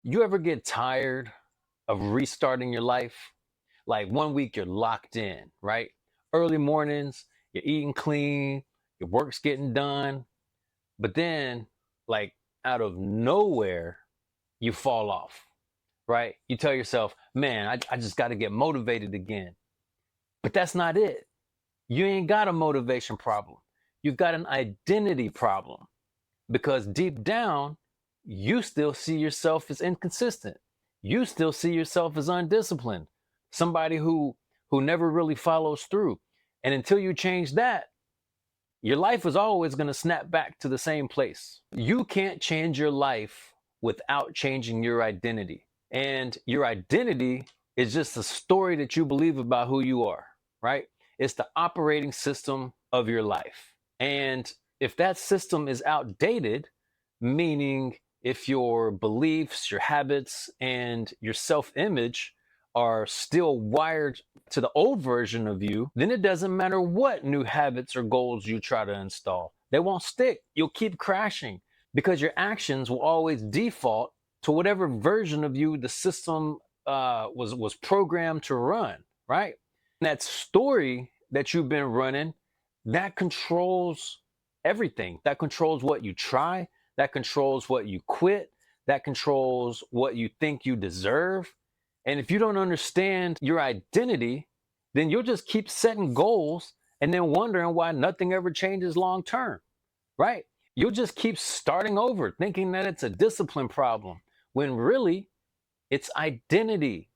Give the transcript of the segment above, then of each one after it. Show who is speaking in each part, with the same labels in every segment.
Speaker 1: You ever get tired of restarting your life? Like one week you're locked in, right? Early mornings, you're eating clean, your work's getting done, but then, like out of nowhere, you fall off, right? You tell yourself, man, I just got to get motivated again. But that's not it. You ain't got a motivation problem. You've got an identity problem because deep down, you still see yourself as inconsistent. You still see yourself as undisciplined, somebody who never really follows through. And until you change that, your life is always going to snap back to the same place. You can't change your life without changing your identity. And your identity is just a story that you believe about who you are, right? It's the operating system of your life. And if that system is outdated, meaning if your beliefs, your habits, and your self image are still wired to the old version of you, then it doesn't matter what new habits or goals you try to install. They won't stick. You'll keep crashing because your actions will always default to whatever version of you the system was programmed to run, right? And that story that you've been running, that controls everything. That controls what you try. That controls what you quit. That controls what you think you deserve. And if you don't understand your identity, then you'll just keep setting goals and then wondering why nothing ever changes long term, right? You'll just keep starting over thinking that it's a discipline problem when really it's identity.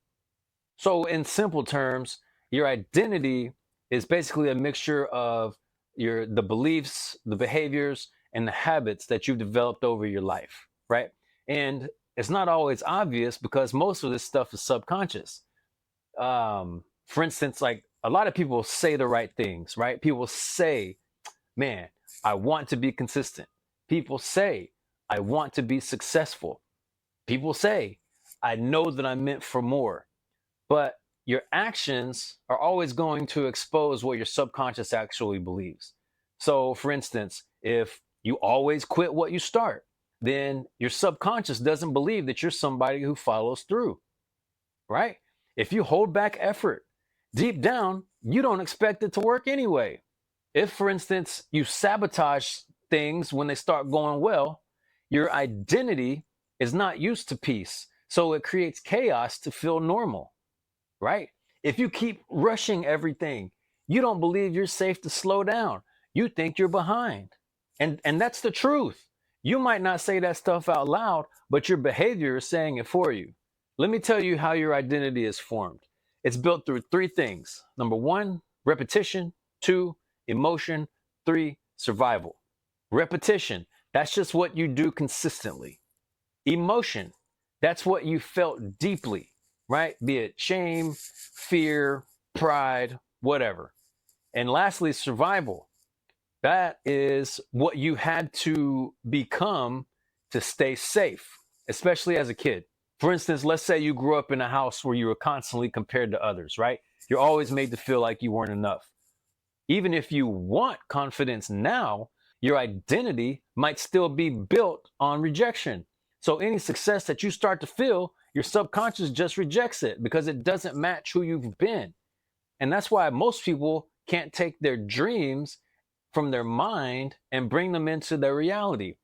Speaker 1: So, in simple terms, your identity is basically a mixture of the beliefs, the behaviors, and the habits that you've developed over your life, right? And it's not always obvious because most of this stuff is subconscious. For instance, like a lot of people say the right things, right? People say, man, I want to be consistent. People say, I want to be successful. People say, I know that I'm meant for more. But your actions are always going to expose what your subconscious actually believes. So, for instance, if you always quit what you start, then your subconscious doesn't believe that you're somebody who follows through, right? If you hold back effort, deep down, you don't expect it to work anyway. If, for instance, you sabotage things when they start going well, your identity is not used to peace. So it creates chaos to feel normal, right? If you keep rushing everything, you don't believe you're safe to slow down. You think you're behind. And that's the truth. You might not say that stuff out loud, but your behavior is saying it for you. Let me tell you how your identity is formed. It's built through three things. Number one, repetition. Two, emotion. Three, survival. Repetition, that's just what you do consistently. Emotion, that's what you felt deeply, right? Be it shame, fear, pride, whatever. And lastly, survival. That is what you had to become to stay safe, especially as a kid. For instance, let's say you grew up in a house where you were constantly compared to others, right? You're always made to feel like you weren't enough. Even if you want confidence now, your identity might still be built on rejection. So any success that you start to feel, your subconscious just rejects it because it doesn't match who you've been. And that's why most people can't take their dreams from their mind and bring them into their reality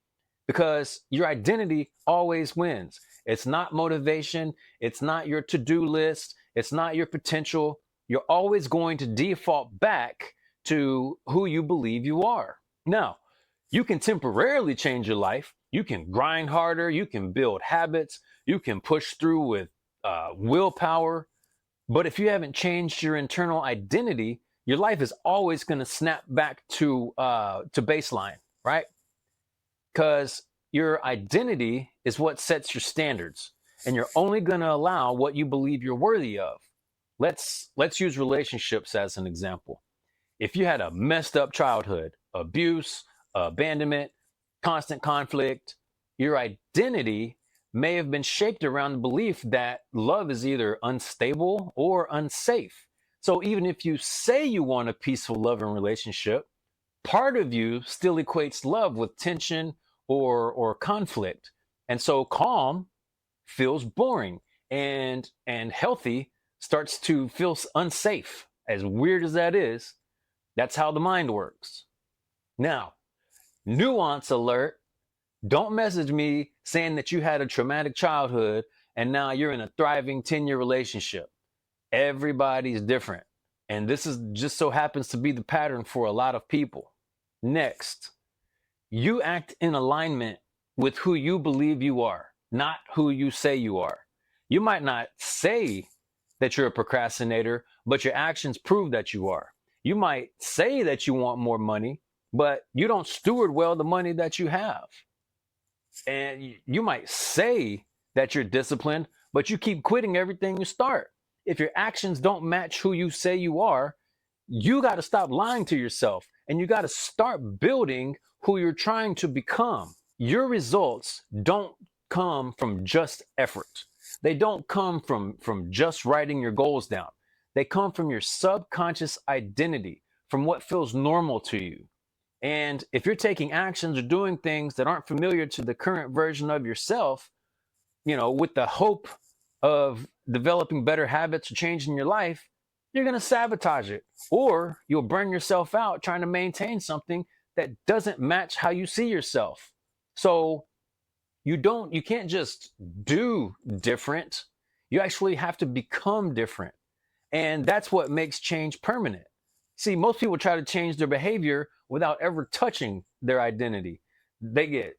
Speaker 1: because your identity always wins. It's not motivation, it's not your to do list, it's not your potential. You're always going to default back to who you believe you are. Now, you can temporarily change your life. You can grind harder, you can build habits, you can push through with willpower. But if you haven't changed your internal identity, your life is always going to snap back to baseline, right? Because your identity is what sets your standards, and you're only going to allow what you believe you're worthy of. Let's use relationships as an example. If you had a messed up childhood, abuse, abandonment, constant conflict, your identity may have been shaped around the belief that love is either unstable or unsafe. So even if you say you want a peaceful, loving relationship, part of you still equates love with tension or conflict. And so calm feels boring, and healthy starts to feel unsafe. As weird as that is, that's how the mind works. Now, nuance alert. Don't message me saying that you had a traumatic childhood and now you're in a thriving 10-year relationship. Everybody's different. And this is just so happens to be the pattern for a lot of people. Next, you act in alignment with who you believe you are, not who you say you are. You might not say that you're a procrastinator, but your actions prove that you are. You might say that you want more money, but you don't steward well the money that you have. And you might say that you're disciplined, but you keep quitting everything you start. If your actions don't match who you say you are, you got to stop lying to yourself and you got to start building who you're trying to become. Your results don't come from just effort. They don't come from just writing your goals down. They come from your subconscious identity, from what feels normal to you. And if you're taking actions or doing things that aren't familiar to the current version of yourself, with the hope of developing better habits or changing your life, you're going to sabotage it, or you'll burn yourself out trying to maintain something that doesn't match how you see yourself. So you can't just do different. You actually have to become different. And that's what makes change permanent. See, most people try to change their behavior without ever touching their identity. They get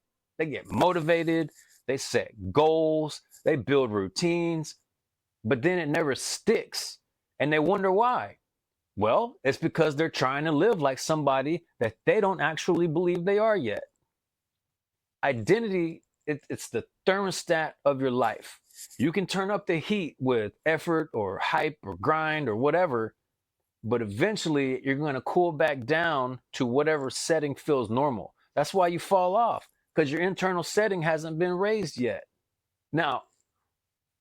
Speaker 1: motivated, they set goals, they build routines, but then it never sticks. And they wonder why. Well, it's because they're trying to live like somebody that they don't actually believe they are yet. Identity, it's the thermostat of your life. You can turn up the heat with effort or hype or grind or whatever, but eventually you're going to cool back down to whatever setting feels normal. That's why you fall off, because your internal setting hasn't been raised yet. Now,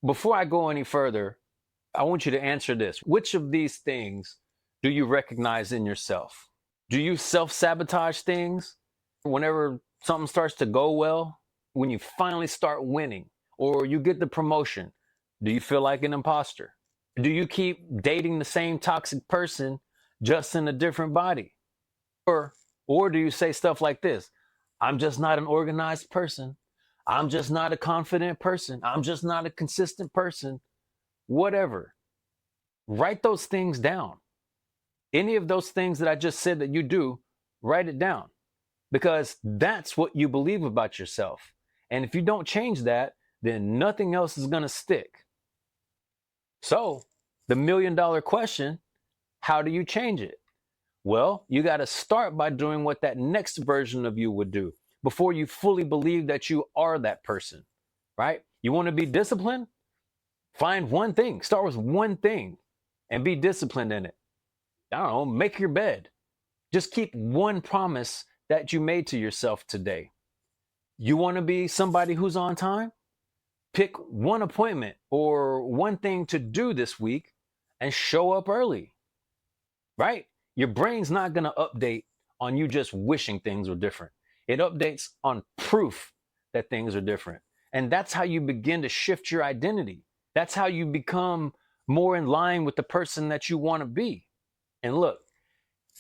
Speaker 1: before I go any further, I want you to answer this. Which of these things do you recognize in yourself? Do you self-sabotage things whenever something starts to go well? When you finally start winning or you get the promotion, do you feel like an imposter? Do you keep dating the same toxic person just in a different body? Or do you say stuff like this? I'm just not an organized person. I'm just not a confident person. I'm just not a consistent person. Whatever. Write those things down. Any of those things that I just said that you do, write it down, because that's what you believe about yourself. And if you don't change that, then nothing else is going to stick. So the $1 million question, how do you change it? Well, you got to start by doing what that next version of you would do before you fully believe that you are that person, right? You want to be disciplined? Find one thing. Start with one thing and be disciplined in it. I don't know, make your bed. Just keep one promise that you made to yourself today. You want to be somebody who's on time? Pick one appointment or one thing to do this week and show up early, right? Your brain's not going to update on you just wishing things were different. It updates on proof that things are different. And that's how you begin to shift your identity. That's how you become more in line with the person that you want to be. And look,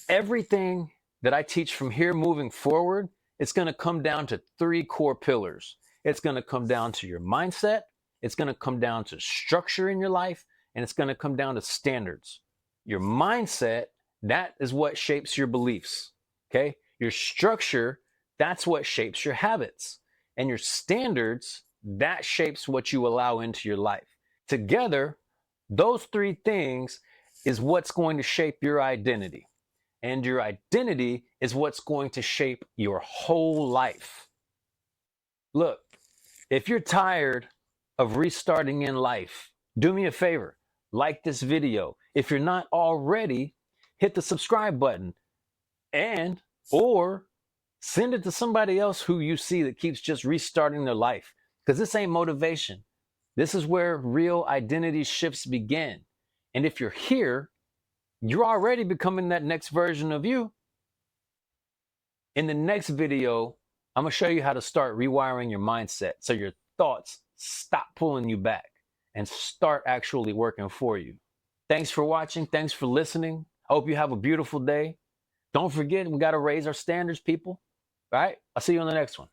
Speaker 1: everything that I teach from here moving forward, it's going to come down to 3 core pillars. It's going to come down to your mindset. It's going to come down to structure in your life. And it's going to come down to standards. Your mindset, that is what shapes your beliefs. Okay? Your structure, that's what shapes your habits. And your standards, that shapes what you allow into your life. Together, those 3 things is what's going to shape your identity. And your identity is what's going to shape your whole life. Look, if you're tired of restarting in life, do me a favor, like this video. If you're not already, hit the subscribe button or send it to somebody else who you see that keeps just restarting their life. Because this ain't motivation. This is where real identity shifts begin. And if you're here, you're already becoming that next version of you. In the next video, I'm going to show you how to start rewiring your mindset so your thoughts stop pulling you back and start actually working for you. Thanks for watching. Thanks for listening. Hope you have a beautiful day. Don't forget, we got to raise our standards, people. All right? I'll see you on the next one.